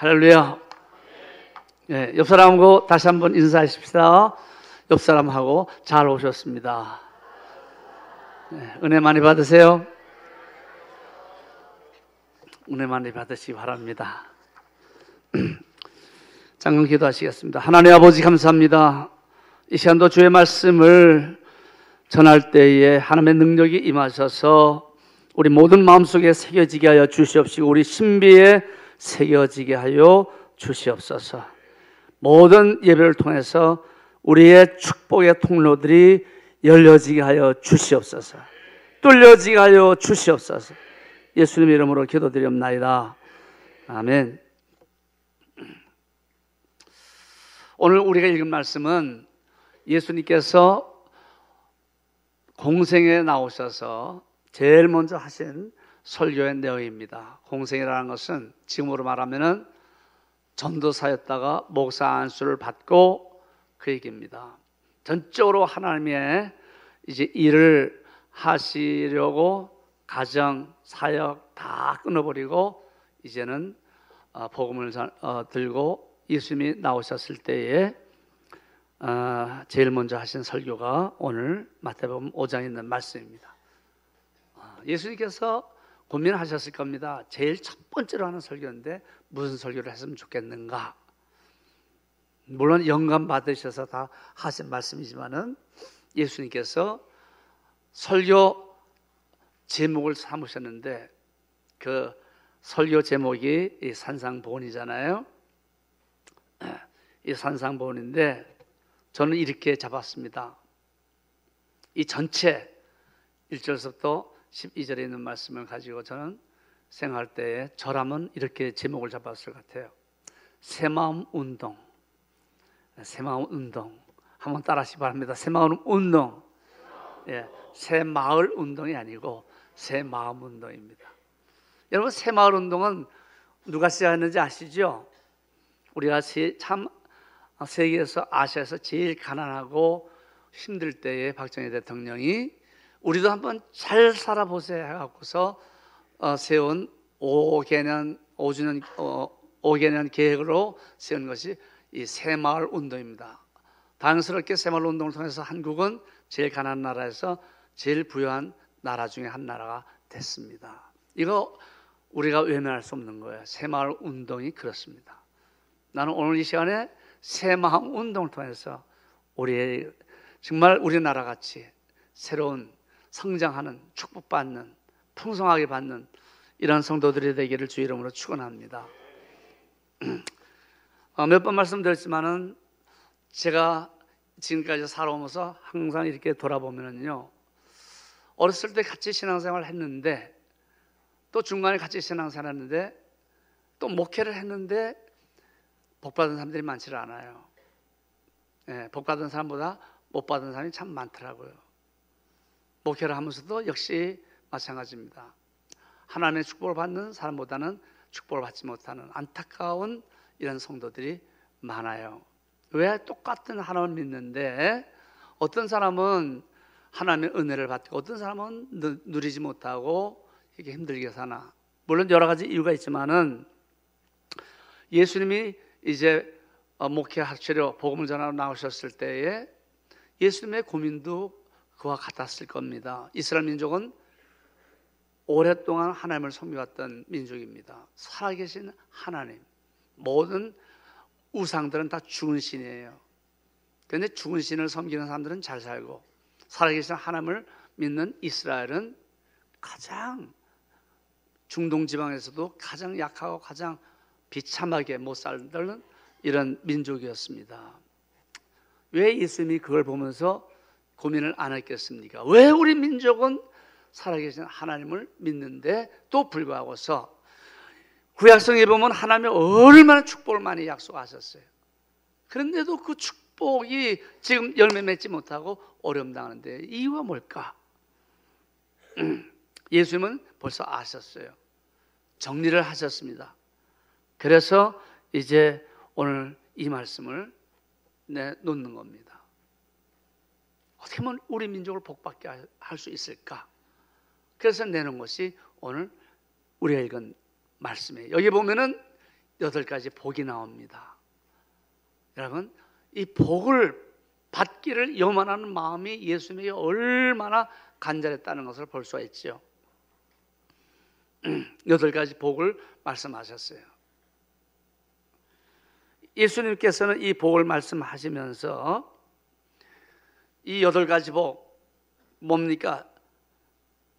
할렐루야. 네, 옆 사람하고 다시 한번 인사하십시다. 옆 사람하고 잘 오셨습니다. 네, 은혜 많이 받으세요. 은혜 많이 받으시기 바랍니다. 잠깐 기도하시겠습니다. 하나님 아버지 감사합니다. 이 시간도 주의 말씀을 전할 때에 하나님의 능력이 임하셔서 우리 모든 마음속에 새겨지게 하여 주시옵시고 우리 신비에 새겨지게 하여 주시옵소서. 모든 예배를 통해서 우리의 축복의 통로들이 열려지게 하여 주시옵소서. 뚫려지게 하여 주시옵소서. 예수님 이름으로 기도드리옵나이다. 아멘. 오늘 우리가 읽은 말씀은 예수님께서 공생에 나오셔서 제일 먼저 하신 설교의 내용입니다. 공생이라는 것은 지금으로 말하면은 전도사였다가 목사 안수를 받고 그 얘기입니다. 전적으로 하나님의 이제 일을 하시려고 가정, 사역 다 끊어버리고 이제는 복음을 들고 예수님이 나오셨을 때에 제일 먼저 하신 설교가 오늘 마태복음 5장에 있는 말씀입니다. 예수님께서 고민하셨을 겁니다. 제일 첫 번째로 하는 설교인데 무슨 설교를 했으면 좋겠는가? 물론 영감 받으셔서 다 하신 말씀이지만은 예수님께서 설교 제목을 삼으셨는데 그 설교 제목이 이 산상보훈이잖아요. 이 산상보훈인데 저는 이렇게 잡았습니다. 이 전체 1절부터 12절에 있는 말씀을 가지고 저는 생각할 때에 저라면 이렇게 제목을 잡았을 것 같아요. 새마음 운동. 새마음 운동. 한번 따라하시기 바랍니다. 새마음 운동. 예, 새마을 운동이 아니고 새마음 운동입니다. 여러분, 새마을 운동은 누가 시작했는지 아시죠? 우리가 참 세계에서 아시아에서 제일 가난하고 힘들 때에 박정희 대통령이 우리도 한번 잘 살아보세요 해갖고서 세운 5개년 계획으로 세운 것이 이 새마을 운동입니다. 다행스럽게 새마을 운동을 통해서 한국은 제일 가난한 나라에서 제일 부유한 나라 중에 한 나라가 됐습니다. 이거 우리가 외면할 수 없는 거예요. 새마을 운동이 그렇습니다. 나는 오늘 이 시간에 새마음 운동을 통해서 정말 우리나라 같이 새로운 성장하는, 축복받는, 풍성하게 받는 이런 성도들이 되기를 주 이름으로 축원합니다. 몇 번 말씀드렸지만은 제가 지금까지 살아오면서 항상 이렇게 돌아보면은요, 어렸을 때 같이 신앙생활을 했는데 또 중간에 같이 신앙생활을 했는데 또 목회를 했는데 복받은 사람들이 많지를 않아요. 예, 복받은 사람보다 못 받은 사람이 참 많더라고요. 목회를 하면서도 역시 마찬가지입니다. 하나님의 축복을 받는 사람보다는 축복을 받지 못하는 안타까운 이런 성도들이 많아요. 왜? 똑같은 하나님을 믿는데 어떤 사람은 하나님의 은혜를 받고 어떤 사람은 누리지 못하고 이렇게 힘들게 사나. 물론 여러 가지 이유가 있지만은 예수님이 이제 목회하시려 복음을 전하러 나오셨을 때에 예수님의 고민도 그와 같았을 겁니다. 이스라엘 민족은 오랫동안 하나님을 섬겨왔던 민족입니다. 살아계신 하나님, 모든 우상들은 다 죽은 신이에요. 그런데 죽은 신을 섬기는 사람들은 잘 살고 살아계신 하나님을 믿는 이스라엘은 가장 중동 지방에서도 가장 약하고 가장 비참하게 못 살던 이런 민족이었습니다. 왜 예수님이 그걸 보면서 고민을 안 했겠습니까? 왜 우리 민족은 살아계신 하나님을 믿는데 또 불구하고서 구약성에 보면 하나님이 얼마나 축복을 많이 약속하셨어요. 그런데도 그 축복이 지금 열매 맺지 못하고 어려움 당하는데 이유가 뭘까? 예수님은 벌써 아셨어요. 정리를 하셨습니다. 그래서 이제 오늘 이 말씀을 놓는 겁니다. 어떻게 하면 우리 민족을 복받게 할 수 있을까? 그래서 내는 것이 오늘 우리가 읽은 말씀이에요. 여기 보면은 8가지 복이 나옵니다. 여러분, 이 복을 받기를 염원하는 마음이 예수님에게 얼마나 간절했다는 것을 볼 수가 있죠. 8가지 복을 말씀하셨어요. 예수님께서는 이 복을 말씀하시면서 이 8가지 복 뭡니까?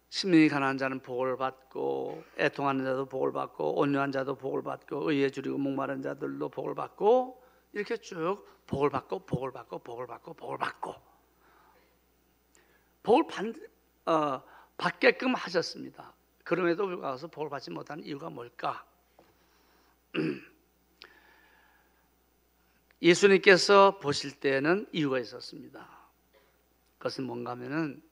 심령이 가난한 자는 복을 받고, 애통하는 자도 복을 받고, 온유한 자도 복을 받고, 의에 줄이고 목마른 자들도 복을 받고, 이렇게 쭉 복을 받고 복을 받고 복을 받고 복을 받고 복을 받게끔 하셨습니다. 그럼에도 불구하고 복을 받지 못하는 이유가 뭘까? 예수님께서 보실 때는 이유가 있었습니다. 그것은 뭔가 하면은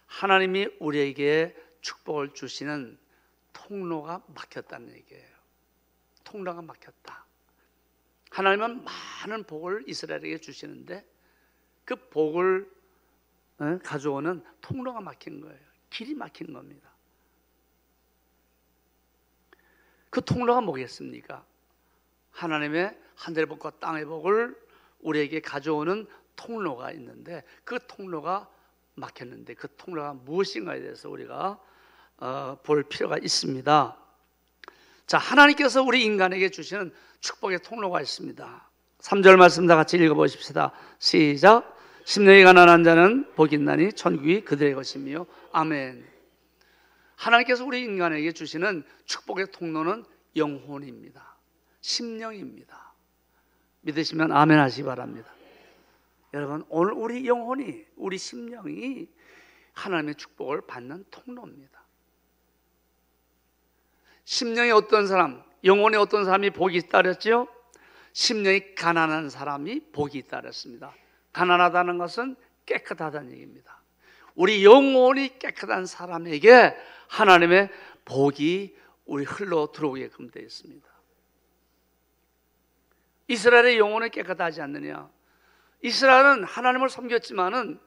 하나님이 우리에게 축복을 주시는 통로가 막혔다는 얘기예요. 통로가 막혔다. 하나님은 많은 복을 이스라엘에게 주시는데 그 복을 가져오는 통로가 막힌 거예요. 길이 막힌 겁니다. 그 통로가 뭐겠습니까? 하나님의 하늘의 복과 땅의 복을 우리에게 가져오는 통로가 있는데 그 통로가 막혔는데 그 통로가 무엇인가에 대해서 우리가 볼 필요가 있습니다. 자, 하나님께서 우리 인간에게 주시는 축복의 통로가 있습니다. 3절 말씀 다 같이 읽어보십시다. 시작. 심령이 가난한 자는 복이 있나니 천국이 그들의 것이며. 아멘. 하나님께서 우리 인간에게 주시는 축복의 통로는 영혼입니다. 심령입니다. 믿으시면 아멘 하시기 바랍니다. 여러분, 오늘 우리 영혼이, 우리 심령이 하나님의 축복을 받는 통로입니다. 심령이 어떤 사람, 영혼의 어떤 사람이 복이 있다 그랬죠? 심령이 가난한 사람이 복이 있다 그랬습니다. 가난하다는 것은 깨끗하다는 얘기입니다. 우리 영혼이 깨끗한 사람에게 하나님의 복이 우리 흘러 들어오게끔 되어 있습니다. 이스라엘의 영혼은 깨끗하지 않느냐? 이스라엘은 하나님을 섬겼지만은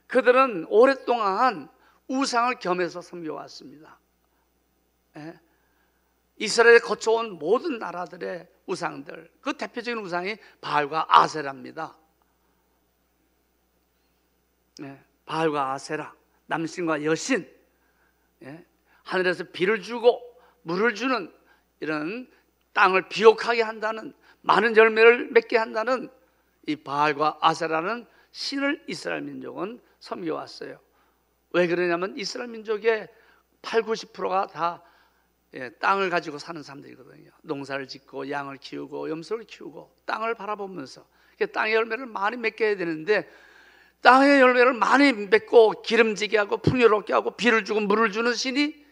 그들은 오랫동안 우상을 겸해서 섬겨왔습니다. 예? 이스라엘에 거쳐온 모든 나라들의 우상들, 그 대표적인 우상이 바알과 아세라입니다. 예? 바알과 아세라, 남신과 여신, 예? 하늘에서 비를 주고 물을 주는 이런 땅을 비옥하게 한다는, 많은 열매를 맺게 한다는 이 바알과 아세라는 신을 이스라엘 민족은 섬겨왔어요. 왜 그러냐면 이스라엘 민족의 80~90%가 다 땅을 가지고 사는 사람들이거든요. 농사를 짓고 양을 키우고 염소를 키우고 땅을 바라보면서 땅의 열매를 많이 맺게 해야 되는데 땅의 열매를 많이 맺고 기름지게 하고 풍요롭게 하고 비를 주고 물을 주는 신이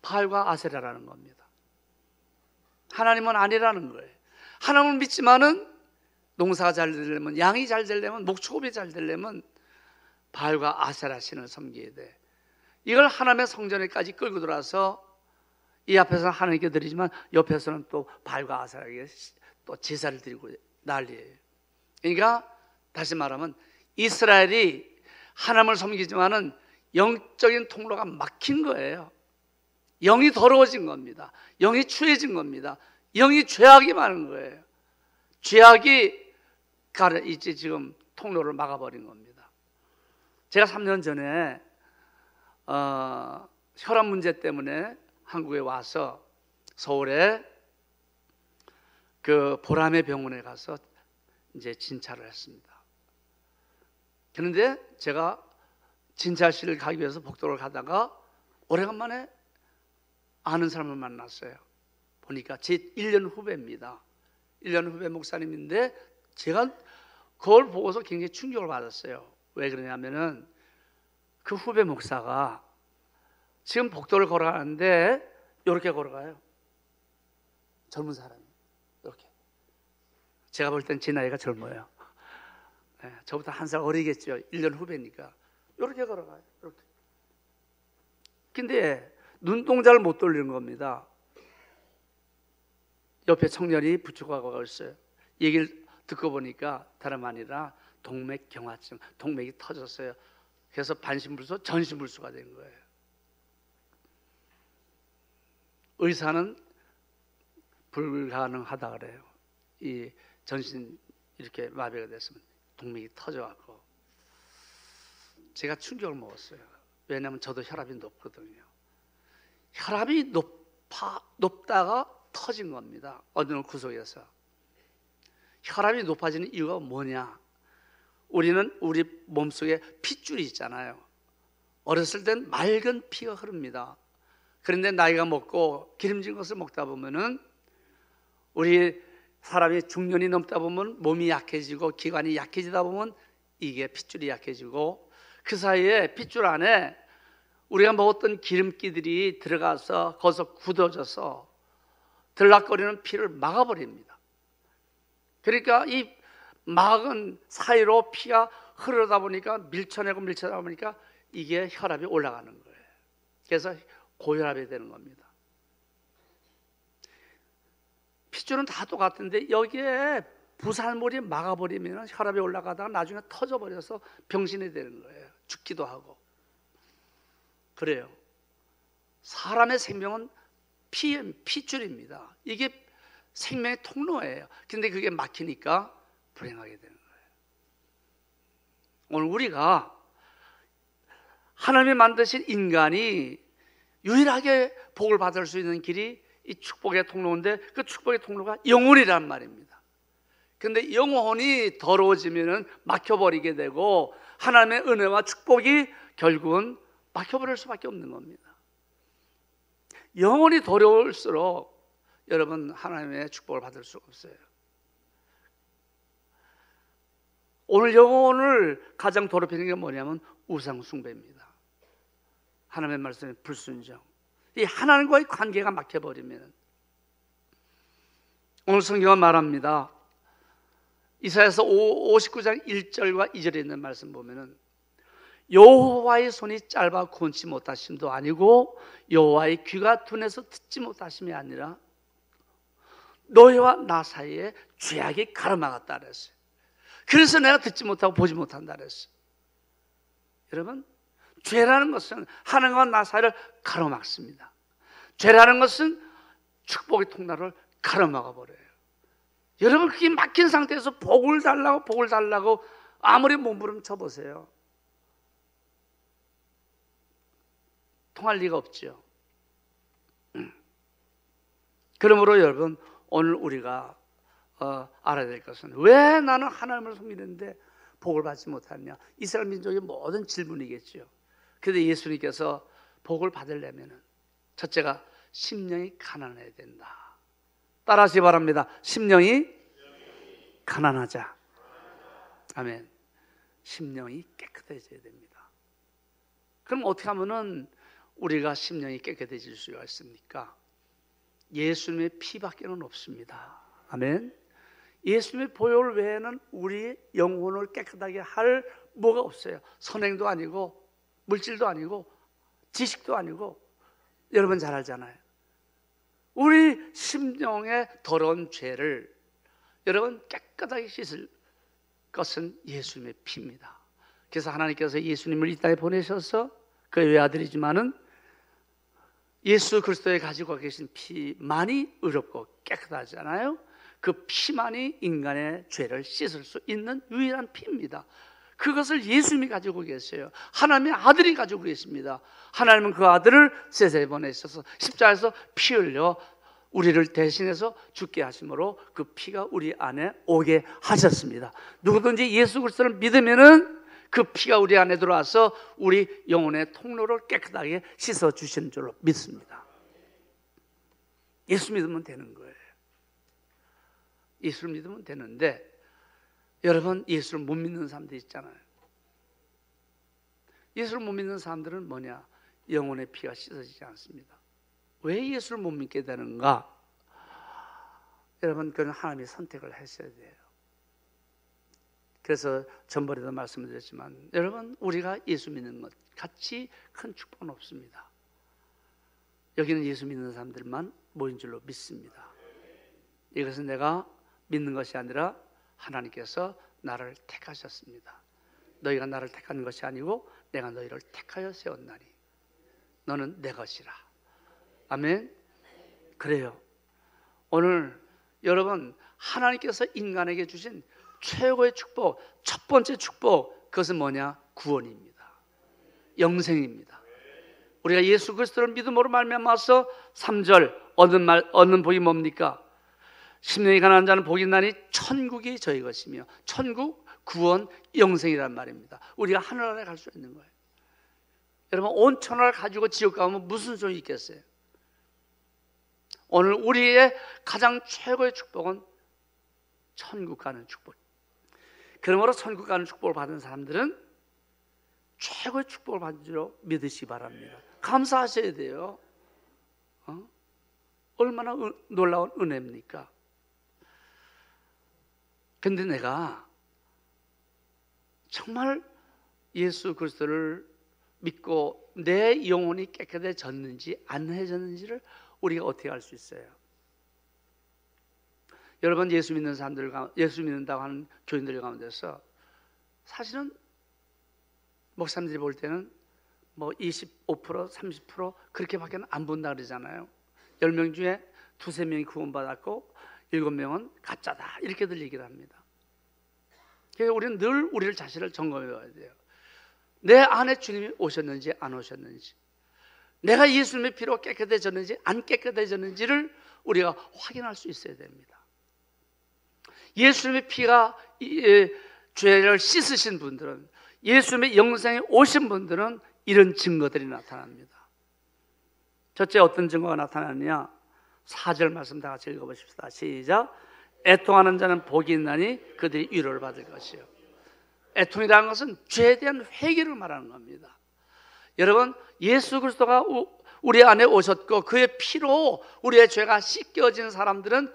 바알과 아세라라는 겁니다. 하나님은 아니라는 거예요. 하나님을 믿지만은 농사가 잘 되려면, 양이 잘 되려면, 목축업이 잘 되려면 바알과 아세라 신을 섬겨야 돼. 이걸 하나님의 성전에까지 끌고 들어와서 이 앞에서는 하나님께 드리지만 옆에서는 또 바알과 아세라에게 또 제사를 드리고 난리예요. 그러니까 다시 말하면 이스라엘이 하나님을 섬기지만은 영적인 통로가 막힌 거예요. 영이 더러워진 겁니다. 영이 추해진 겁니다. 영이 죄악이 많은 거예요. 죄악이 이제 지금 통로를 막아버린 겁니다. 제가 3년 전에 혈압 문제 때문에 한국에 와서 서울에 그 보람의 병원에 가서 이제 진찰을 했습니다. 그런데 제가 진찰실을 가기 위해서 복도를 가다가 오래간만에 아는 사람을 만났어요. 보니까 제 1년 후배입니다. 1년 후배 목사님인데 제가 그걸 보고서 굉장히 충격을 받았어요. 왜 그러냐면은 그 후배 목사가 지금 복도를 걸어가는데 이렇게 걸어가요. 젊은 사람이 이렇게. 제가 볼 땐 제 나이가 젊어요. 네, 저보다 한 살 어리겠죠. 1년 후배니까 이렇게 걸어가요. 이렇게. 근데 눈동자를 못 돌리는 겁니다. 옆에 청년이 붙여가고 있어요. 얘기를 듣고 보니까 다름 아니라 동맥경화증, 동맥이 터졌어요. 그래서 반신불수, 전신불수가 된 거예요. 의사는 불가능하다 그래요. 이 전신 이렇게 마비가 됐으면 동맥이 터져갖고 제가 충격을 먹었어요. 왜냐하면 저도 혈압이 높거든요. 혈압이 높다가 터진 겁니다. 어느 구석에서. 혈압이 높아지는 이유가 뭐냐? 우리는 우리 몸속에 핏줄이 있잖아요. 어렸을 땐 맑은 피가 흐릅니다. 그런데 나이가 먹고 기름진 것을 먹다 보면은 우리 사람이 중년이 넘다 보면 몸이 약해지고 기관이 약해지다 보면 이게 핏줄이 약해지고 그 사이에 핏줄 안에 우리가 먹었던 기름기들이 들어가서 거기서 굳어져서 들락거리는 피를 막아버립니다. 그러니까 이 막은 사이로 피가 흐르다 보니까 밀쳐내고 보니까 이게 혈압이 올라가는 거예요. 그래서 고혈압이 되는 겁니다. 핏줄은 다 똑같은데 여기에 부살물이 막아버리면 혈압이 올라가다가 나중에 터져버려서 병신이 되는 거예요. 죽기도 하고. 그래요. 사람의 생명은 핏줄입니다. 이게 생명의 통로예요. 근데 그게 막히니까 불행하게 되는 거예요. 오늘 우리가 하나님이 만드신 인간이 유일하게 복을 받을 수 있는 길이 이 축복의 통로인데 그 축복의 통로가 영혼이란 말입니다. 근데 영혼이 더러워지면은 막혀버리게 되고 하나님의 은혜와 축복이 결국은 막혀버릴 수밖에 없는 겁니다. 영혼이 더러울수록 여러분 하나님의 축복을 받을 수가 없어요. 오늘 영혼을 가장 더럽히는 게 뭐냐면 우상 숭배입니다. 하나님의 말씀에 불순종. 이 하나님과의 관계가 막혀버리면 오늘 성경은 말합니다. 이사야서 59장 1절과 2절에 있는 말씀 보면은 여호와의 손이 짧아 구원치 못하심도 아니고 여호와의 귀가 둔해서 듣지 못하심이 아니라 너희와 나 사이에 죄악이 가로막았다 그랬어요. 그래서 내가 듣지 못하고 보지 못한다 그랬어요. 여러분, 죄라는 것은 하나님과 나 사이를 가로막습니다. 죄라는 것은 축복의 통로를 가로막아버려요. 여러분, 그게 막힌 상태에서 복을 달라고 아무리 몸부림쳐 보세요. 통할 리가 없죠. 그러므로 여러분, 오늘 우리가 알아야 될 것은 왜 나는 하나님을 믿는데 복을 받지 못하느냐? 이스라엘 민족의 모든 질문이겠죠. 그런데 예수님께서 복을 받으려면 첫째가 심령이 가난해야 된다. 따라하시기 바랍니다. 심령이 가난하자. 아멘. 심령이 깨끗해져야 됩니다. 그럼 어떻게 하면은 우리가 심령이 깨끗해질 수가 있습니까? 예수님의 피밖에는 없습니다. 아멘. 예수님의 보혈 외에는 우리 영혼을 깨끗하게 할 뭐가 없어요. 선행도 아니고 물질도 아니고 지식도 아니고 여러분 잘 알잖아요. 우리 심령의 더러운 죄를 여러분 깨끗하게 씻을 것은 예수님의 피입니다. 그래서 하나님께서 예수님을 이 땅에 보내셔서 그의 외아들이지만은 예수 그리스도에 가지고 계신 피만이 의롭고 깨끗하잖아요. 그 피만이 인간의 죄를 씻을 수 있는 유일한 피입니다. 그것을 예수님이 가지고 계세요. 하나님의 아들이 가지고 계십니다. 하나님은 그 아들을 세상에 보내셔서 십자가에서 피 흘려 우리를 대신해서 죽게 하심으로 그 피가 우리 안에 오게 하셨습니다. 누구든지 예수 그리스도를 믿으면은 그 피가 우리 안에 들어와서 우리 영혼의 통로를 깨끗하게 씻어 주시는 줄로 믿습니다. 예수 믿으면 되는 거예요. 예수를 믿으면 되는데 여러분, 예수를 못 믿는 사람들 있잖아요. 예수를 못 믿는 사람들은 뭐냐? 영혼의 피가 씻어지지 않습니다. 왜 예수를 못 믿게 되는가? 여러분, 그건 하나님이 선택을 하셔야 돼요. 그래서 전번에도 말씀드렸지만 여러분, 우리가 예수 믿는 것 같이 큰 축복은 없습니다. 여기는 예수 믿는 사람들만 모인 줄로 믿습니다. 이것은 내가 믿는 것이 아니라 하나님께서 나를 택하셨습니다. 너희가 나를 택한 것이 아니고 내가 너희를 택하여 세웠나니 너는 내 것이라. 아멘. 그래요. 오늘 여러분, 하나님께서 인간에게 주신 최고의 축복, 첫 번째 축복, 그것은 뭐냐? 구원입니다. 영생입니다. 우리가 예수 그리스도를 믿음으로 말미암아서 3절 얻는 복이 뭡니까? 심령이 가난한 자는 복이 있나니 천국이 저희 것이며, 천국, 구원, 영생이란 말입니다. 우리가 하늘나라에 갈 수 있는 거예요. 여러분, 온 천하를 가지고 지옥 가면 무슨 소용이 있겠어요? 오늘 우리의 가장 최고의 축복은 천국 가는 축복. 그러므로 천국 가는 축복을 받은 사람들은 최고의 축복을 받은 줄 믿으시기 바랍니다. 감사하셔야 돼요. 얼마나 놀라운 은혜입니까? 근데 내가 정말 예수 그리스도를 믿고 내 영혼이 깨끗해졌는지 안 해졌는지를 우리가 어떻게 알 수 있어요? 여러분, 예수 믿는 사람들, 예수 믿는다고 하는 교인들 가운데서 사실은 목사님들이 볼 때는 뭐 25%, 30% 그렇게밖에 안 본다 그러잖아요. 10명 중에 2-3명이 구원받았고 7명은 가짜다, 이렇게들 얘기를 합니다. 그래서 우리는 늘 우리를 자신을 점검해 봐야 돼요. 내 안에 주님이 오셨는지 안 오셨는지, 내가 예수님의 피로 깨끗해졌는지 안 깨끗해졌는지를 우리가 확인할 수 있어야 됩니다. 예수님의 피가 죄를 씻으신 분들은, 예수님의 영생에 오신 분들은 이런 증거들이 나타납니다. 첫째, 어떤 증거가 나타나느냐? 4절 말씀 다 같이 읽어보십시다. 시작. 애통하는 자는 복이 있나니 그들이 위로를 받을 것이요. 애통이라는 것은 죄에 대한 회개를 말하는 겁니다. 여러분, 예수 그리스도가 우리 안에 오셨고 그의 피로 우리의 죄가 씻겨진 사람들은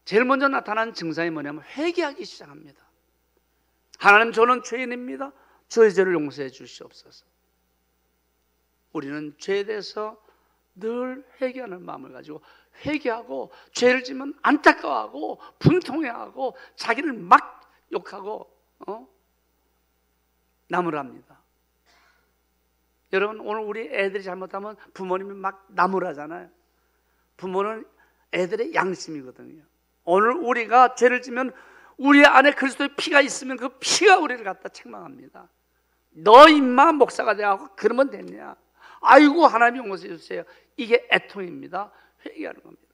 제일 먼저 나타나는 증상이 뭐냐면 회개하기 시작합니다. 하나님, 저는 죄인입니다. 저의 죄를 용서해 주시옵소서. 우리는 죄에 대해서 늘 회개하는 마음을 가지고 회개하고, 죄를 지면 안타까워하고 분통해하고 자기를 막 욕하고 나무랍니다. 여러분, 오늘 우리 애들이 잘못하면 부모님이 막 나무라잖아요. 부모는 애들의 양심이거든요. 오늘 우리가 죄를 지면 우리 안에 그리스도의 피가 있으면 그 피가 우리를 갖다 책망합니다. 너 임마 목사가 되고 그러면 됐냐? 아이고 하나님 용서해 주세요. 이게 애통입니다. 회개하는 겁니다.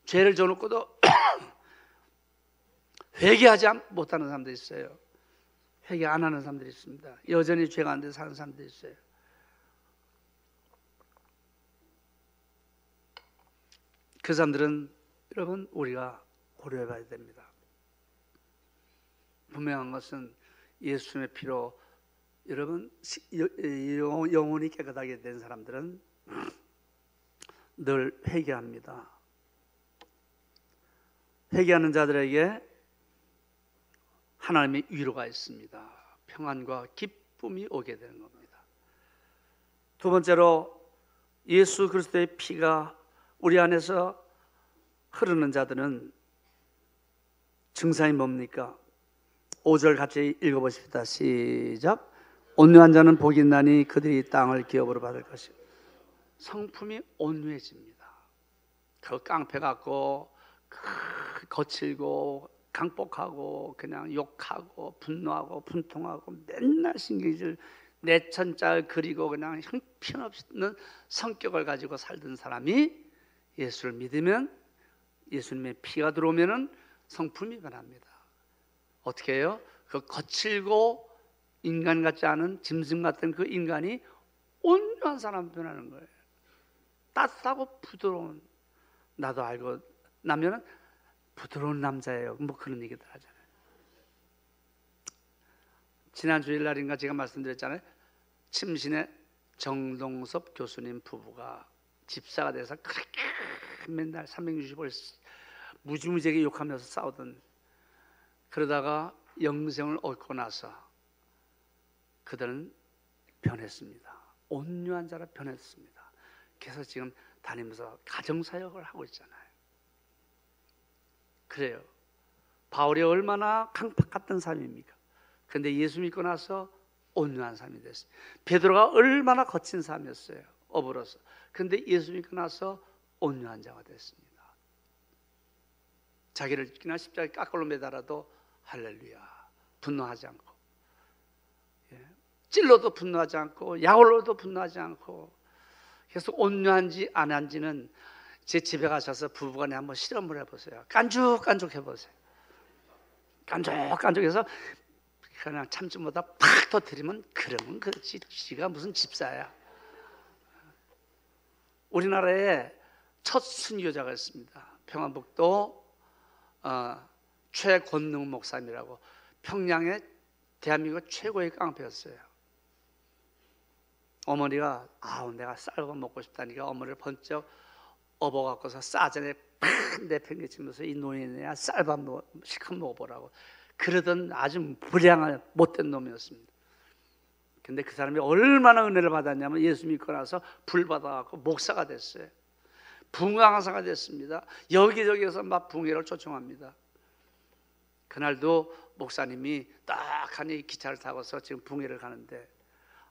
죄를 져놓고도 회개하지 못하는 사람들이 있어요. 회개 안 하는 사람들이 있습니다. 여전히 죄가 안 돼서 사는 사람들이 있어요. 그 사람들은 여러분, 우리가 고려해 봐야 됩니다. 분명한 것은 예수님의 피로 여러분 영혼이 깨끗하게 된 사람들은 늘 회개합니다. 회개하는 자들에게 하나님의 위로가 있습니다. 평안과 기쁨이 오게 되는 겁니다. 두 번째로, 예수 그리스도의 피가 우리 안에서 흐르는 자들은 증상이 뭡니까? 5절 같이 읽어보십시다. 시작. 온유한 자는 복이 있나니 그들이 땅을 기업으로 받을 것이요. 성품이 온유해집니다. 그 깡패 같고 거칠고 강폭하고 그냥 욕하고 분노하고 분통하고 맨날 신경질 내천짤 그리고 그냥 형편없는 성격을 가지고 살던 사람이 예수를 믿으면, 예수님의 피가 들어오면은 성품이 변합니다. 어떻게 해요? 그 거칠고 인간 같지 않은 짐승 같은 그 인간이 온유한 사람 변하는 거예요. 따뜻하고 부드러운, 나도 알고 나면은 부드러운 남자예요. 뭐 그런 얘기들 하잖아요. 지난 주일날인가 제가 말씀드렸잖아요. 침신의 정동섭 교수님 부부가 집사가 돼서 그렇게 맨날 365일 무지무지하게 욕하면서 싸우던, 그러다가 영생을 얻고 나서 그들은 변했습니다. 온유한 자로 변했습니다. 그래서 지금 다니면서 가정사역을 하고 있잖아요. 그래요. 바울이 얼마나 강팍 같던 사람입니까? 그런데 예수 믿고 나서 온유한 사람이 됐어요. 베드로가 얼마나 거친 사람이었어요. 어부로서. 그런데 예수 믿고 나서 온유한 자가 됐습니다. 자기를 그냥 십자가에 깎으로 매달아도 할렐루야, 분노하지 않고, 찔러도 분노하지 않고, 약올로도 분노하지 않고, 계속 온유한지 안 한지는 제 집에 가셔서 부부간에 한번 실험을 해보세요. 깐죽깐죽 해보세요. 깐죽깐죽해서 그냥 참지보다 팍 터뜨리면 그러면 그렇지, 지가 무슨 집사야. 우리나라에 첫 순교자가 있습니다. 평안북도 최권능 목사님이라고, 평양의 대한민국 최고의 깡패였어요. 어머니가 내가 쌀밥 먹고 싶다니까 어머니를 번쩍 업어갖고서 싸전에 팍 내팽개치면서 이 노인이야 쌀밥 실컷 먹어보라고 그러던 아주 불량한 못된 놈이었습니다. 근데 그 사람이 얼마나 은혜를 받았냐면 예수 믿고 나서 불 받아갖고 목사가 됐어요. 붕괴강사가 됐습니다. 여기저기에서 막 붕괴를 초청합니다. 그날도 목사님이 딱하니 기차를 타고서 지금 붕괴를 가는데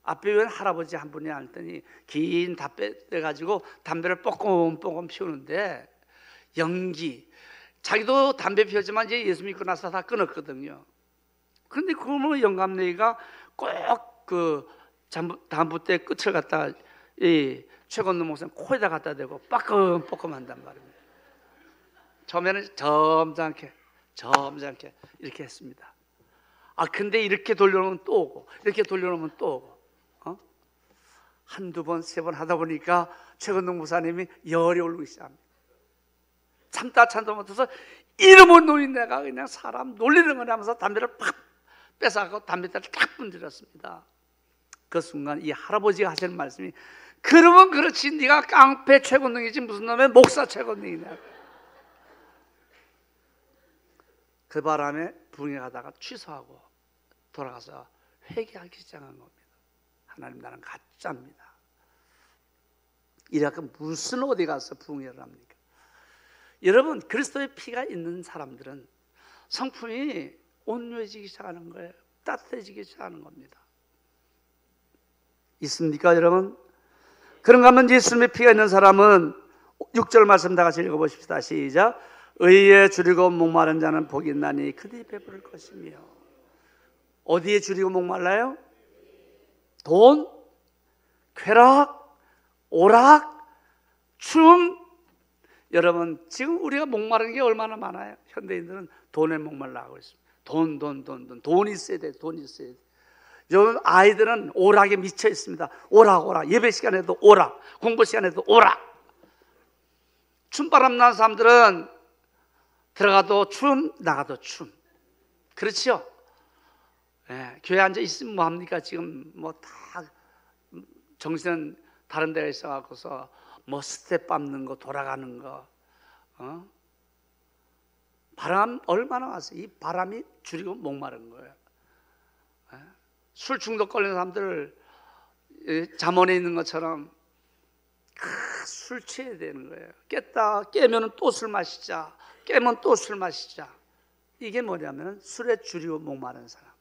앞에 웬 할아버지 한 분이 앉더니 긴 담배 떼가지고 담배를 뽀꼼뽀꼼 피우는데 연기, 자기도 담배 피웠지만 이제 예수 믿고 나서 다 끊었거든요. 그런데 그러면 영감내기가 꼭 그 담배대 끝을 갖다가 이 최건노 목사님 코에다 갖다 대고 빠끔빠끔 한단 말입니다. 처음에는 점잖게 이렇게 했습니다. 근데 이렇게 돌려놓으면 또 오고 이렇게 돌려놓으면 또 오고 한두 번, 세 번 하다 보니까 최건동 목사님이 열이 오르기 시작합니다. 참다 못해서 이놈의 노인 내가 그냥 사람 놀리는 거냐 하면서 담배를 팍 뺏어가고 담배대를 탁 분들였습니다. 그 순간 이 할아버지가 하시는 말씀이 그러면 그렇지 네가 깡패 최건동이지 무슨 놈의 목사 최건동이냐. 그 바람에 붕괴하다가 취소하고 돌아가서 회개하기 시작한 겁니다. 하나님 나는 가짜입니다. 이래서 무슨 어디 가서 붕괴를 합니까? 여러분 그리스도의 피가 있는 사람들은 성품이 온유해지기 시작하는 거예요. 따뜻해지기 시작하는 겁니다. 있습니까 여러분? 그런가 하면 예수님의 피가 있는 사람은 6절 말씀 다 같이 읽어보십시다. 시작. 의에 줄이고 목마른 자는 복이 있나니 그들이 배부를 것이며. 어디에 줄이고 목말라요? 돈, 쾌락, 오락, 춤. 여러분 지금 우리가 목마른 게 얼마나 많아요. 현대인들은 돈에 목말라 하고 있습니다. 돈 있어야 돼. 돈 있어야 돼. 요즘 아이들은 오락에 미쳐 있습니다. 오락 예배 시간에도 오락, 공부 시간에도 오락. 춤바람 나는 사람들은 들어가도 춤, 나가도 춤. 그렇죠? 교회 앉아 있으면 뭐 합니까? 지금 뭐 다 정신은 다른 데가 있어갖고서 뭐 스텝 밟는 거, 돌아가는 거, 바람 얼마나 왔어요? 이 바람이 줄이고 목마른 거예요. 술 중독 걸린 사람들 잠원에 있는 것처럼 술 취해야 되는 거예요. 깨면 또 술 마시자, 깨면 또 술 마시자. 이게 뭐냐면 술에 줄이고 목마른 사람.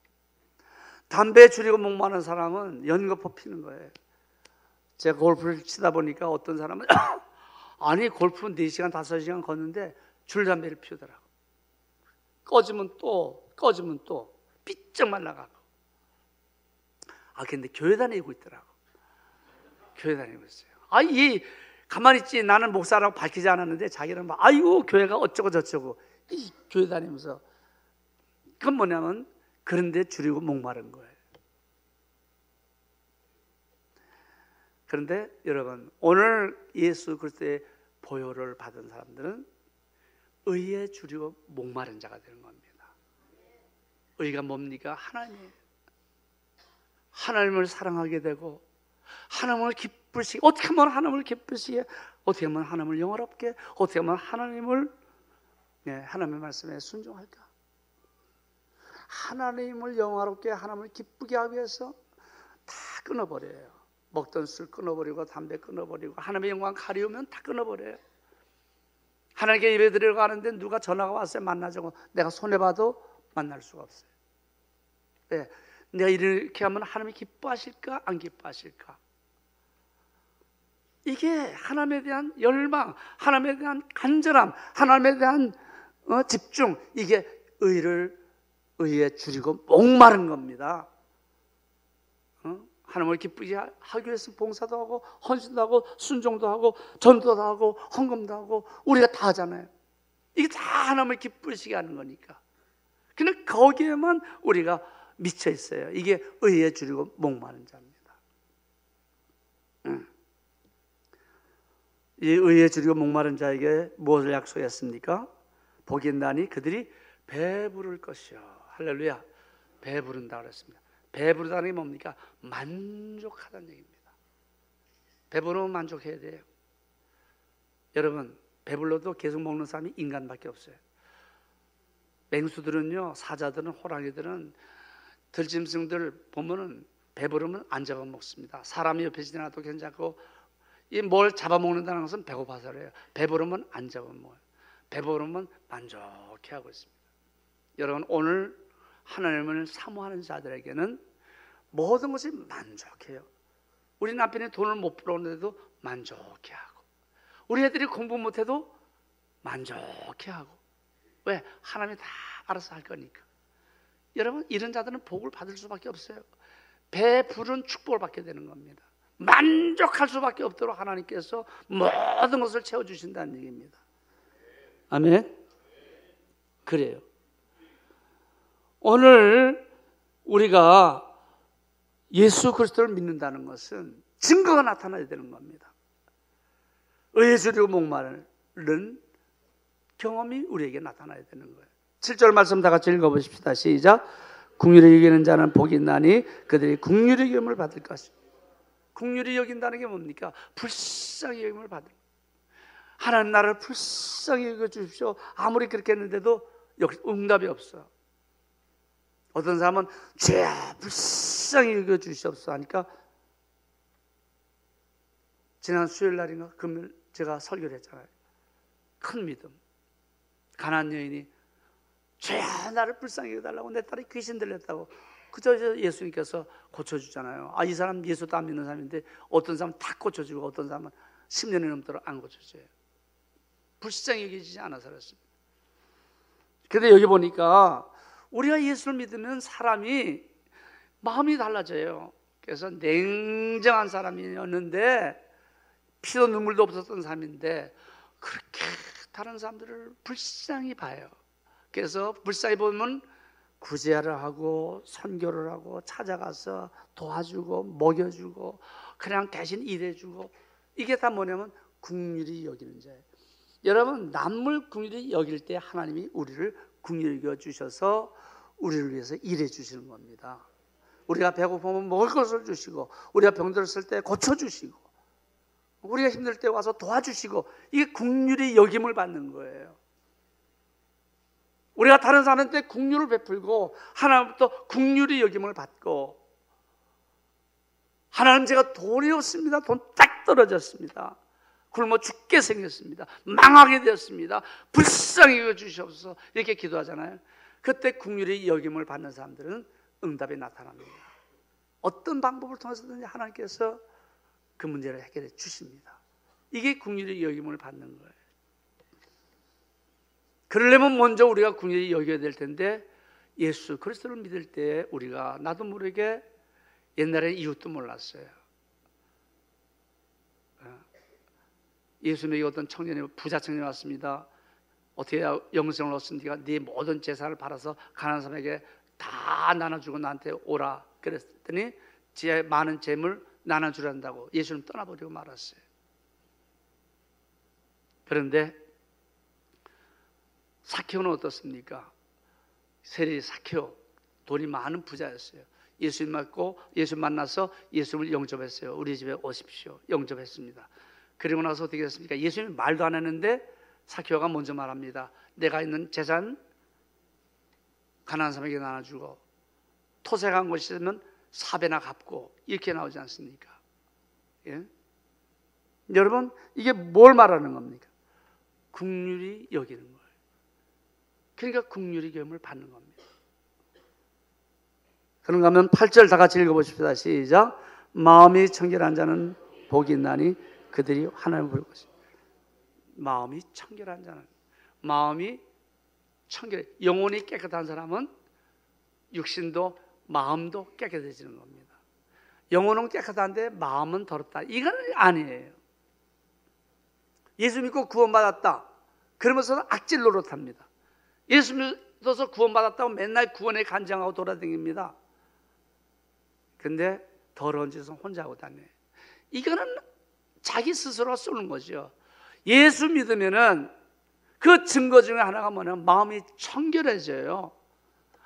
담배에 줄이고 목마른 사람은 연거푸 피는 거예요. 제가 골프를 치다 보니까 어떤 사람은 아니 골프 4시간 5시간 걷는데 줄담배를 피우더라고. 꺼지면 또 삐쩍 말라가고. 근데 교회 다니고 있더라고. 교회 다니고 있어요. 이 가만히 있지 나는 목사라고 밝히지 않았는데 자기는 막 아이고 교회가 어쩌고 저쩌고 이 교회 다니면서. 그건 뭐냐면 그런데 줄이고 목마른 거예요. 그런데 여러분 오늘 예수 그리스도의 보혈을 받은 사람들은 의에 줄이고 목마른 자가 되는 겁니다. 의가 뭡니까? 하나님이에요. 하나님을 사랑하게 되고 하나님을 기쁘시게, 어떻게 하면 하나님을 기쁘시게, 어떻게 하면 하나님을 영화롭게, 어떻게 하면 하나님의 말씀에 순종할까? 하나님을 영화롭게, 하나님을 기쁘게 하기 위해서 다 끊어버려요. 먹던 술 끊어버리고 담배 끊어버리고 하나님의 영광 가리우면 다 끊어버려요. 하나님께 예배드리러 가는데 누가 전화가 왔어요. 만나자고. 내가 손해봐도 만날 수가 없어요. 내가 이렇게 하면 하나님이 기뻐하실까 안 기뻐하실까? 이게 하나님에 대한 열망, 하나님에 대한 간절함, 하나님에 대한 집중, 이게 의에 줄이고 목마른 겁니다. 하나님을 기쁘게 하기 위해서 봉사도 하고 헌신도 하고 순종도 하고 전도도 하고 헌금도 하고 우리가 다 하잖아요. 이게 다 하나님을 기쁘시게 하는 거니까. 그냥 거기에만 우리가 미쳐 있어요. 이게 의에 줄이고 목마른 자입니다. 이 의에 줄이고 목마른 자에게 무엇을 약속했습니까? 복이 있나니 그들이 배부를 것이요. 할렐루야. 배부른다 그랬습니다. 배부르다는 게 뭡니까? 만족하다는 얘기입니다. 배부르면 만족해야 돼요. 여러분, 배불러도 계속 먹는 사람이 인간밖에 없어요. 맹수들은요, 사자들은, 호랑이들은, 들짐승들 보면은 배부르면 안 잡아먹습니다. 사람이 옆에 지나도 괜찮고, 뭘 잡아먹는다는 것은 배고파서 그래요. 배부르면 안 잡아먹어요. 배부르면 만족해 하고 있습니다. 여러분, 오늘 하나님을 사모하는 자들에게는 모든 것이 만족해요. 우리 남편이 돈을 못 벌었는데도 만족해 하고, 우리 애들이 공부 못해도 만족해 하고. 왜? 하나님이 다 알아서 할 거니까. 여러분, 이런 자들은 복을 받을 수밖에 없어요. 배부른 축복을 받게 되는 겁니다. 만족할 수밖에 없도록 하나님께서 모든 것을 채워주신다는 얘기입니다. 아멘. 그래요. 오늘 우리가 예수 그리스도를 믿는다는 것은 증거가 나타나야 되는 겁니다. 의에 줄이고 목마른 경험이 우리에게 나타나야 되는 거예요. 7절 말씀 다 같이 읽어보십시다. 시작. 긍휼히 여기는 자는 복이 있나니 그들이 긍휼히 여김을 받을 것이다. 긍휼히 여긴다는 게 뭡니까? 불쌍히 여김을 받을. 하나님 나를 불쌍히 여겨주십시오. 아무리 그렇게 했는데도 응답이 없어. 어떤 사람은 죄야 불쌍히 여겨주시옵소서 하니까, 지난 수요일 날인가 금요일 제가 설교를 했잖아요. 큰 믿음. 가난한 여인이 죄야 나를 불쌍히 여겨달라고, 내 딸이 귀신 들렸다고. 그저 예수님께서 고쳐주잖아요. 이 사람 예수도 안 믿는 사람인데 어떤 사람은 다 고쳐주고 어떤 사람은 10년이 넘도록 안 고쳐줘요. 불쌍히 여기지 않아서 그렇습니다. 그런데 여기 보니까 우리가 예수를 믿으면 사람이 마음이 달라져요. 그래서 냉정한 사람이었는데, 피도 눈물도 없었던 사람인데 그렇게 다른 사람들을 불쌍히 봐요. 그래서 불쌍히 보면 구제를 하고 선교를 하고 찾아가서 도와주고 먹여주고 그냥 대신 일해주고, 이게 다 뭐냐면 긍휼히 여기는 자예요. 여러분, 남을 긍휼히 여길 때 하나님이 우리를 긍휼히 여겨주셔서 우리를 위해서 일해 주시는 겁니다. 우리가 배고프면 먹을 것을 주시고, 우리가 병들었을 때 고쳐주시고, 우리가 힘들 때 와서 도와주시고, 이게 긍휼히 여김을 받는 거예요. 우리가 다른 사람한테 긍휼을 베풀고 하나님부터 긍휼히 여김을 받고, 하나님 제가 돈이 없습니다. 돈 딱 떨어졌습니다. 굶어 죽게 생겼습니다. 망하게 되었습니다. 불쌍히 여겨주시옵소서. 이렇게 기도하잖아요. 그때 긍휼히 여김을 받는 사람들은 응답이 나타납니다. 어떤 방법을 통해서든지 하나님께서 그 문제를 해결해 주십니다. 이게 긍휼히 여김을 받는 거예요. 그러려면 먼저 우리가 긍휼히 여겨야 될 텐데, 예수 그리스도를 믿을 때 우리가 나도 모르게 옛날에 이웃도 몰랐어요. 예수님에게 어떤 청년이, 부자 청년이 왔습니다. 어떻게 해야 영생을 얻습니까? 네 모든 재산을 팔아서 가난한 사람에게 다 나눠주고 나한테 오라 그랬더니 제 많은 재물 나눠주란다고 예수님 떠나버리고 말았어요. 그런데 사케오는 어떻습니까? 세리 사케오, 돈이 많은 부자였어요. 예수님 만나서 예수님을 영접했어요. 우리 집에 오십시오. 영접했습니다. 그리고 나서 어떻게 됐습니까? 예수님이 말도 안 했는데 사케오가 먼저 말합니다. 내가 있는 재산 가난한 사람에게 나눠주고, 토색한 것이 있으면 4배나 갚고, 이렇게 나오지 않습니까? 예? 여러분, 이게 뭘 말하는 겁니까? 긍휼히 여기는 거예요. 그러니까 긍휼히 여김을 받는 겁니다. 그런가 하면 8절 다 같이 읽어보십시다. 시작. 마음이 청결한 자는 복이 있나니 그들이 하나님을 볼 것입니다. 마음이 청결한 자는, 마음이 청결, 영혼이 깨끗한 사람은 육신도 마음도 깨끗해지는 겁니다. 영혼은 깨끗한데 마음은 더럽다, 이건 아니에요. 예수 믿고 구원받았다 그러면서는 악질 노릇합니다. 예수 믿어서 구원받았다고 맨날 구원에 간증하고 돌아다닙니다. 근데 더러운 짓은 혼자 하고 다녀요. 이거는 자기 스스로가 쏘는 거죠. 예수 믿으면은 그 증거 중에 하나가 뭐냐면 마음이 청결해져요.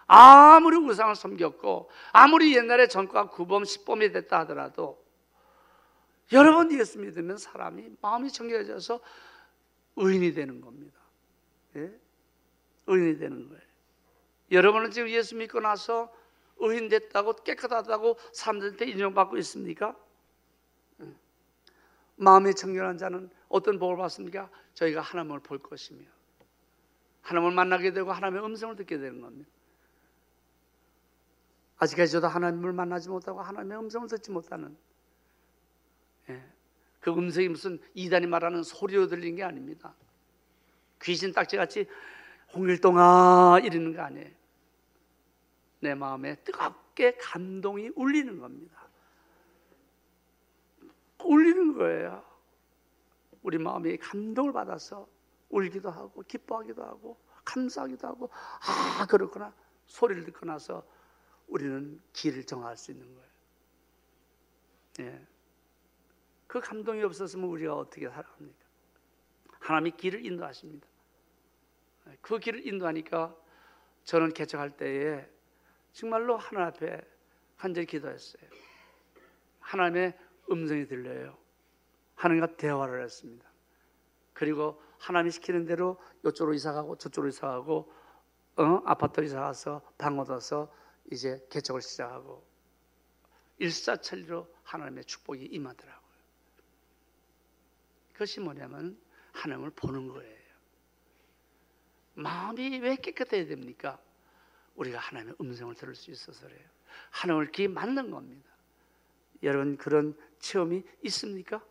아무리 우상을 섬겼고 아무리 옛날에 전과 구범 십범이 됐다 하더라도 여러분 예수 믿으면 사람이 마음이 청결해져서 의인이 되는 겁니다. 예? 의인이 되는 거예요. 여러분은 지금 예수 믿고 나서 의인 됐다고 깨끗하다고 사람들한테 인정받고 있습니까? 마음이 청결한 자는 어떤 복을 받습니까? 저희가 하나님을 볼 것이며 하나님을 만나게 되고 하나님의 음성을 듣게 되는 겁니다. 아직까지 저도 하나님을 만나지 못하고 하나님의 음성을 듣지 못하는, 그 음성이 무슨 이단이 말하는 소리로 들리는 게 아닙니다. 귀신 딱지같이 홍일동아 이러는 거 아니에요. 내 마음에 뜨겁게 감동이 울리는 겁니다. 울리는 거예요. 우리 마음이 감동을 받아서 울기도 하고 기뻐하기도 하고 감사하기도 하고 그렇구나 소리를 듣고 나서 우리는 길을 정할 수 있는 거예요. 그 감동이 없었으면 우리가 어떻게 살아갑니까? 하나님이 길을 인도하십니다. 그 길을 인도하니까 저는 개척할 때에 정말로 하나님 앞에 간절히 기도했어요. 하나님의 음성이 들려요. 하나님과 대화를 했습니다. 그리고 하나님이 시키는 대로 이쪽으로 이사가고 저쪽으로 이사가고 아파트 이사가서 방 얻어서 이제 개척을 시작하고 일사천리로 하나님의 축복이 임하더라고요. 그것이 뭐냐면 하나님을 보는 거예요. 마음이 왜 깨끗해야 됩니까? 우리가 하나님의 음성을 들을 수 있어서 그래요. 하나님을 귀에 맞는 겁니다. 여러분 그런 체험이 있습니까?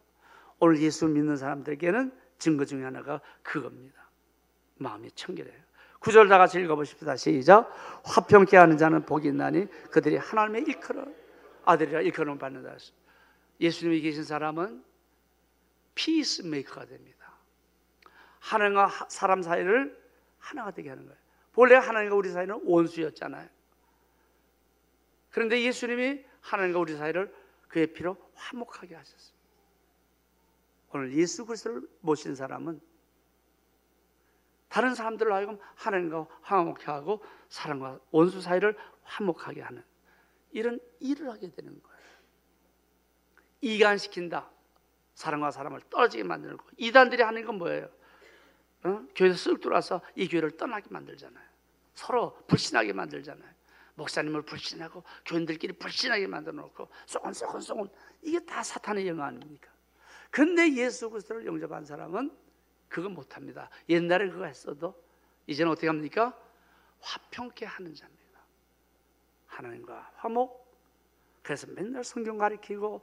오늘 예수 믿는 사람들에게는 증거 중에 하나가 그겁니다. 마음이 청결해요. 9절 다 같이 읽어보십시다. 시작. 화평케 하는 자는 복이 있나니 그들이 하나님의 일컬음 아들이라 일컬음을 받는다. 예수님이 계신 사람은 피스메이커가 됩니다. 하나님과 사람 사이를 하나가 되게 하는 거예요. 본래 하나님과 우리 사이는 원수였잖아요. 그런데 예수님이 하나님과 우리 사이를 그의 피로 화목하게 하셨습니다. 오늘 예수 그리스도를 모신 사람은 다른 사람들로 하여금 하나님과 화목하게 하고 사람과 원수 사이를 화목하게 하는 이런 일을 하게 되는 거예요. 이간시킨다. 사람과 사람을 떨어지게 만드는 거. 이단들이 하는 건 뭐예요? 교회에서 쓱 들어와서 이 교회를 떠나게 만들잖아요. 서로 불신하게 만들잖아요. 목사님을 불신하고 교인들끼리 불신하게 만들어 놓고 쏘곤 이게 다 사탄의 영화 아닙니까? 근데 예수 그리스도를 영접한 사람은 그거 못합니다. 옛날에 그거 했어도 이제는 어떻게 합니까? 화평케 하는 자입니다. 하나님과 화목. 그래서 맨날 성경 가르치고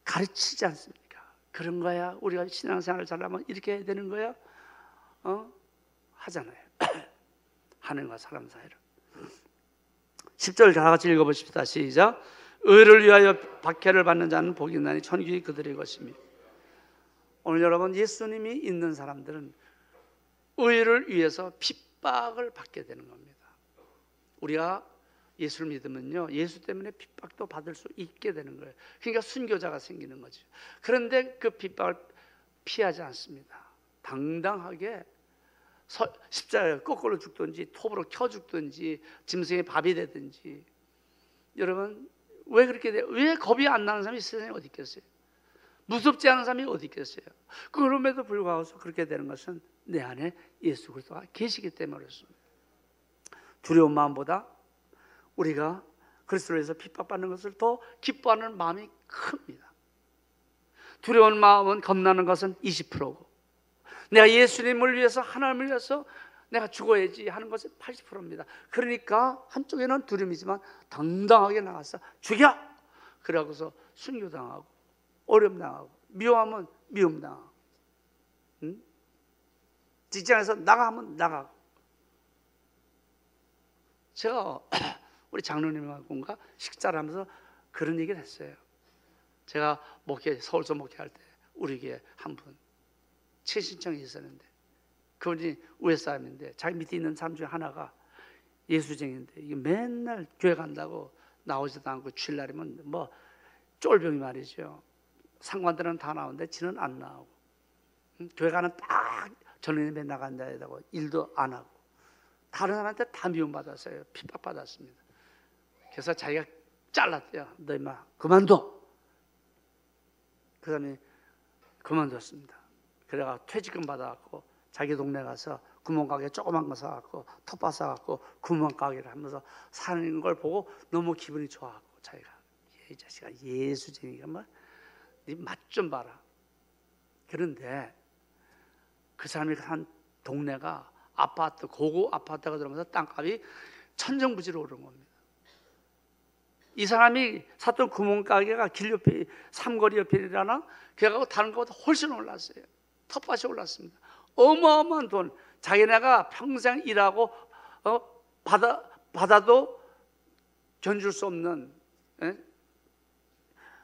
가르치지 않습니까? 그런 거야. 우리가 신앙생활을 잘하면 이렇게 해야 되는 거야. 하잖아요. 하나님과 사람 사이를. 10절 다 같이 읽어보십시다. 시작. 의를 위하여 박해를 받는 자는 복이 있나니 천국이 그들의 것이며. 오늘 여러분 예수님이 있는 사람들은 의를 위해서 핍박을 받게 되는 겁니다. 우리가 예수를 믿으면요 예수 때문에 핍박도 받을 수 있게 되는 거예요. 그러니까 순교자가 생기는 거죠. 그런데 그 핍박을 피하지 않습니다. 당당하게 십자가에 거꾸로 죽든지 톱으로 켜 죽든지 짐승의 밥이 되든지. 여러분 왜 그렇게 돼요? 왜 겁이 안 나는 사람이 세상에 어디 있겠어요? 무섭지 않은 사람이 어디 있겠어요? 그럼에도 불구하고 그렇게 되는 것은 내 안에 예수 그리스도가 계시기 때문에 그렇습니다. 두려운 마음보다 우리가 그리스도로 해서 핍박받는 것을 더 기뻐하는 마음이 큽니다. 두려운 마음은 겁나는 것은 20%고 내가 예수님을 위해서 하나님을 위해서 내가 죽어야지 하는 것은 80%입니다. 그러니까 한쪽에는 두려움이지만 당당하게 나가서 죽여! 그러고서 순교당하고 어려움 당하고 미워하면 미움당하고, 응? 직장에서 나가면 나가고. 제가 우리 장로님하고인가 식사를 하면서 그런 얘기를 했어요. 제가 서울서 목회할 때 우리 교회 한 분 최신청이 있었는데, 그분이 우회 사람인데 자기 밑에 있는 사람 중에 하나가 예수쟁인데, 이게 맨날 교회 간다고 나오지도 않고 주일날이면 뭐 쫄병이 말이죠. 상관들은 다 나오는데 지는 안 나오고, 교회 가는 딱 전원이 맨 나간다고 일도 안 하고, 다른 사람한테 다 미움받았어요. 핍박받았습니다. 그래서 자기가 잘랐대요. 너 임마 그만둬. 그 사람이 그만뒀습니다. 그래가 퇴직금 받아갖고 자기 동네 가서 구멍가게 조그만 거 사갖고 텃밭 사갖고 구멍가게를 하면서 사는 걸 보고 너무 기분이 좋아갖고 자기가, 이 자식아 예수쟁이가 뭐 네 맛 좀 봐라. 그런데 그 사람이 한 동네가 아파트, 고급 아파트가 들어오면서 땅값이 천정부지로 오른 겁니다. 이 사람이 샀던 구멍가게가 길 옆에, 삼거리 옆이라나 그래갖고 다른 것보다 훨씬 올랐어요. 텃밭이 올랐습니다. 어마어마한 돈. 자기네가 평생 일하고 받아도 견줄 수 없는,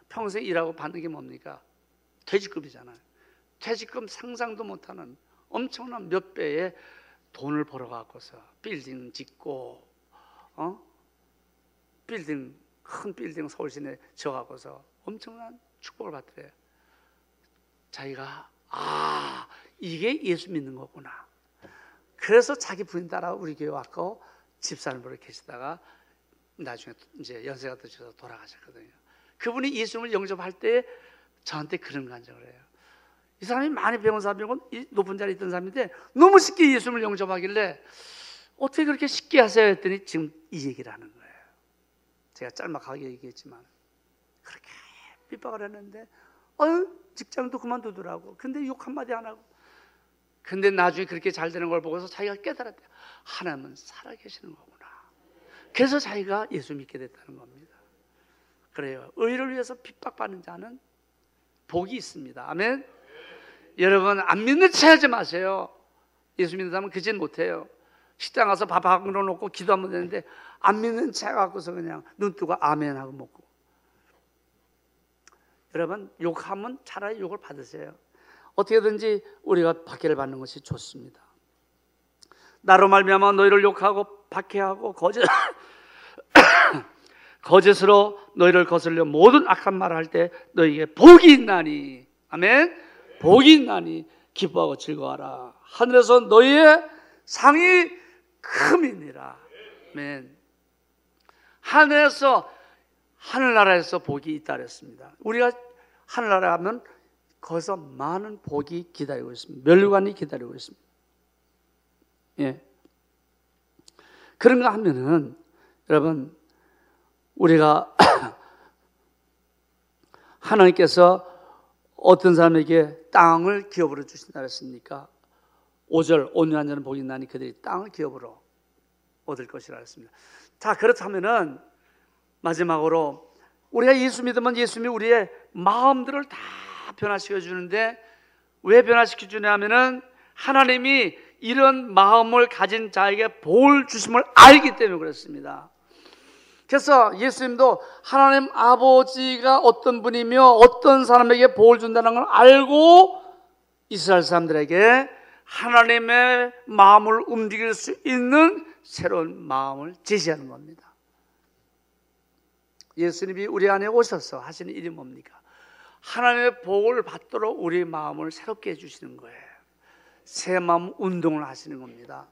평생 일하고 받는 게 뭡니까? 퇴직금이잖아요. 퇴직금 상상도 못하는 엄청난 몇 배의 돈을 벌어갖고서 빌딩 짓고, 큰 빌딩 서울시내 지어갖고서 엄청난 축복을 받더래요. 자기가 이게 예수 믿는 거구나. 그래서 자기 부인 따라 우리 교회 왔고 집사님으로 계시다가 나중에 이제 연세가 드셔서 돌아가셨거든요. 그분이 예수님을 영접할 때 저한테 그런 간증을 해요. 이 사람이 많이 배운 사람이고 높은 자리에 있던 사람인데 너무 쉽게 예수님을 영접하길래 어떻게 그렇게 쉽게 하세요 했더니 지금 이 얘기를 하는 거예요. 제가 짤막하게 얘기했지만 그렇게 핍박을 했는데 직장도 그만두더라고. 근데 욕 한마디 안 하고. 근데 나중에 그렇게 잘 되는 걸 보고서 자기가 깨달았대요. 하나님은 살아계시는 거구나. 그래서 자기가 예수 믿게 됐다는 겁니다. 그래요. 의를 위해서 핍박받는 자는 복이 있습니다. 아멘. 여러분 안 믿는 체 하지 마세요. 예수 믿는 사람은 그짓 못해요. 식당 가서 밥 한 그릇 놓고 기도하면 되는데 안 믿는 체 갖고서 그냥 눈 뜨고 아멘 하고 먹고. 여러분 욕하면 차라리 욕을 받으세요. 어떻게든지 우리가 박해를 받는 것이 좋습니다. 나로 말미암아 너희를 욕하고 박해하고 거짓으로 너희를 거슬려 모든 악한 말을 할 때 너희에게 복이 있나니, 아멘. 복이 있나니 기뻐하고 즐거워하라. 하늘에서 너희의 상이 큼이니라. 아멘. 하늘나라에서 복이 있다 그랬습니다. 우리가 하늘나라 하면 거기서 많은 복이 기다리고 있습니다. 멸류관이 기다리고 있습니다. 예. 그런가 하면은 여러분 우리가 하나님께서 어떤 사람에게 땅을 기업으로 주신다 그랬습니까? 5절 온유한 자는 복이 있나니 그들이 땅을 기업으로 얻을 것이라 했습니다. 자, 그렇다면은 마지막으로 우리가 예수 믿으면 예수님이 우리의 마음들을 다 변화시켜 주는데 왜 변화시켜 주냐면은 하나님이 이런 마음을 가진 자에게 복을 주심을 알기 때문에 그렇습니다. 그래서 예수님도 하나님 아버지가 어떤 분이며 어떤 사람에게 복을 준다는 걸 알고 이스라엘 사람들에게 하나님의 마음을 움직일 수 있는 새로운 마음을 제시하는 겁니다. 예수님이 우리 안에 오셔서 하시는 일이 뭡니까? 하나님의 복을 받도록 우리의 마음을 새롭게 해주시는 거예요. 새 마음 운동을 하시는 겁니다.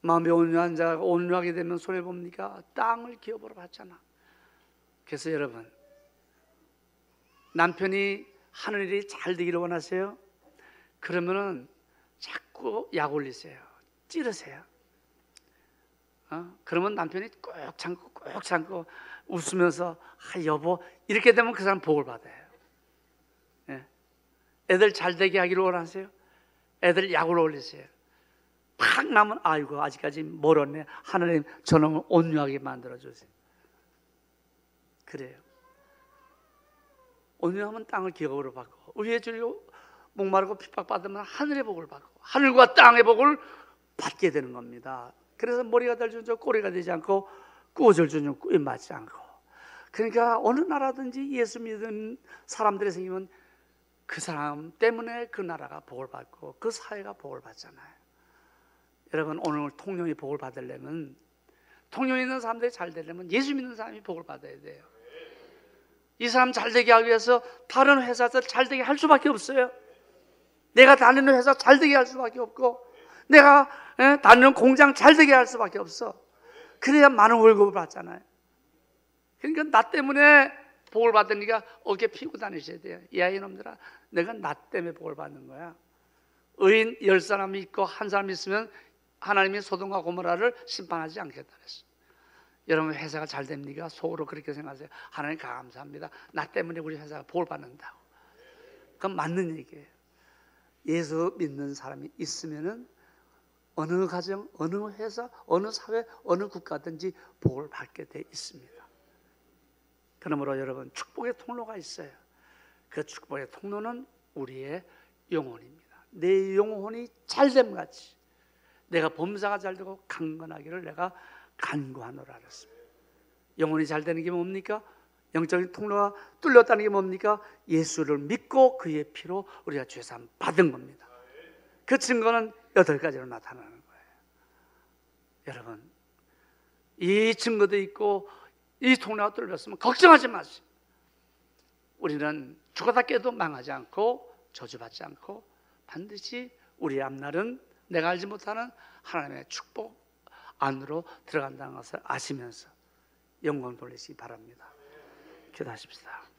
마음이 온유한 자가 온유하게 되면 손해봅니까? 땅을 기업으로 받잖아. 그래서 여러분 남편이 하는 일이 잘 되기를 원하세요? 그러면은 자꾸 약 올리세요. 찌르세요. 그러면 남편이 꼭 참고 웃으면서 여보 이렇게 되면 그 사람 복을 받아요. 예. 애들 잘 되게 하기를 원하세요? 애들 약을 올리세요. 팍 나면 아이고 아직까지 멀었네. 하나님 저놈을 온유하게 만들어주세요. 그래요. 온유하면 땅을 기업으로 받고, 의에 줄이고 목마르고 핍박받으면 하늘의 복을 받고, 하늘과 땅의 복을 받게 되는 겁니다. 그래서 머리가 달준 저 꼬리가 되지 않고, 꾸어질 줄 꾸에 맞지 않고. 그러니까 어느 나라든지 예수 믿는 사람들이 생기면 그 사람 때문에 그 나라가 복을 받고 그 사회가 복을 받잖아요. 여러분, 오늘 통영이 복을 받으려면, 통영에 있는 사람들이 잘 되려면 예수 믿는 사람이 복을 받아야 돼요. 이 사람 잘 되게 하기 위해서 다른 회사에서 잘 되게 할 수밖에 없어요. 내가 다니는 회사 잘 되게 할 수밖에 없고, 내가 다니는 공장 잘 되게 할 수밖에 없어. 그래야 많은 월급을 받잖아요. 그러니까 나 때문에 복을 받으니까 어깨 피고 다니셔야 돼요. 이 아이놈들아, 내가 나 때문에 복을 받는 거야. 의인 10사람이 있고 한 사람이 있으면 하나님이 소돔과 고모라를 심판하지 않겠다 그랬어. 여러분, 회사가 잘 됩니까? 속으로 그렇게 생각하세요. 하나님 감사합니다. 나 때문에 우리 회사가 복을 받는다고. 그건 맞는 얘기예요. 예수 믿는 사람이 있으면은 어느 가정, 어느 회사, 어느 사회, 어느 국가든지 복을 받게 돼 있습니다. 그러므로 여러분, 축복의 통로가 있어요. 그 축복의 통로는 우리의 영혼입니다. 내 영혼이 잘됨 같이 내가 범사가 잘 되고 강건하기를 내가 간구하노라 그랬습니다. 영혼이 잘 되는 게 뭡니까? 영적인 통로가 뚫렸다는 게 뭡니까? 예수를 믿고 그의 피로 우리가 죄사함 받은 겁니다. 그 증거는 8가지로 나타나는 거예요. 여러분, 이 증거도 있고 이 통로가 뚫렸으면 걱정하지 마세요. 우리는 죽었다 깨도 망하지 않고 저주받지 않고 반드시 우리 앞날은 내가 알지 못하는 하나님의 축복 안으로 들어간다는 것을 아시면서 영광 돌리시기 바랍니다. 기도하십시다.